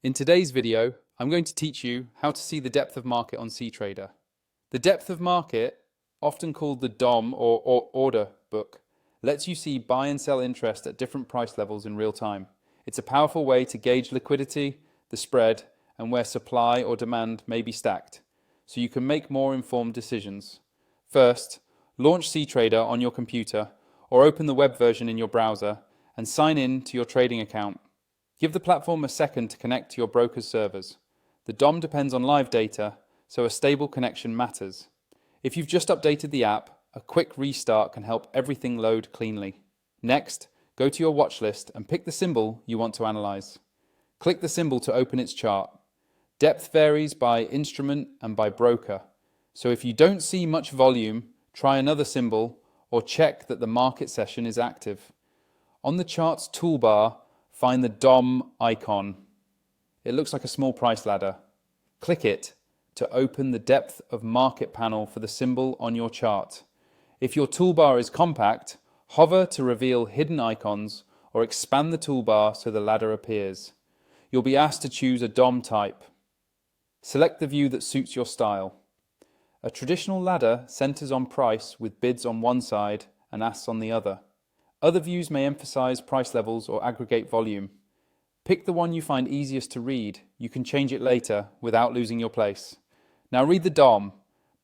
In today's video, I'm going to teach you how to see the depth of market on Ctrader. The depth of market, often called the DOM or order book, lets you see buy and sell interest at different price levels in real time. It's a powerful way to gauge liquidity, the spread, and where supply or demand may be stacked, so you can make more informed decisions. First, launch Ctrader on your computer or open the web version in your browser and sign in to your trading account. Give the platform a second to connect to your broker's servers. The DOM depends on live data, so a stable connection matters. If you've just updated the app, a quick restart can help everything load cleanly. Next, go to your watch list and pick the symbol you want to analyze. Click the symbol to open its chart. Depth varies by instrument and by broker, so if you don't see much volume, try another symbol or check that the market session is active. On the chart's toolbar, find the DOM icon. It looks like a small price ladder. Click it to open the depth of market panel for the symbol on your chart. If your toolbar is compact, hover to reveal hidden icons or expand the toolbar so the ladder appears. You'll be asked to choose a DOM type. Select the view that suits your style. A traditional ladder centers on price with bids on one side and asks on the other. Other views may emphasize price levels or aggregate volume. Pick the one you find easiest to read. You can change it later without losing your place. Now read the DOM.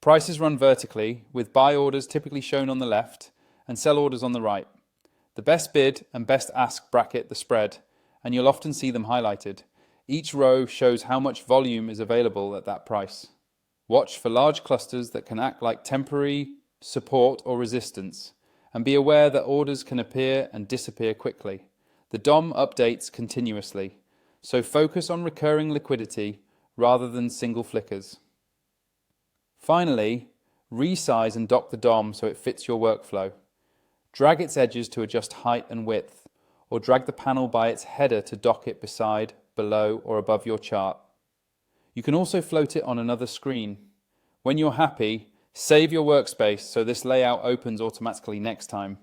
Prices run vertically, with buy orders typically shown on the left and sell orders on the right. The best bid and best ask bracket the spread, and you'll often see them highlighted. Each row shows how much volume is available at that price. Watch for large clusters that can act like temporary support or resistance, and be aware that orders can appear and disappear quickly. The DOM updates continuously, so focus on recurring liquidity rather than single flickers. Finally, resize and dock the DOM so it fits your workflow. Drag its edges to adjust height and width, or drag the panel by its header to dock it beside, below, or above your chart. You can also float it on another screen. When you're happy, save your workspace so this layout opens automatically next time.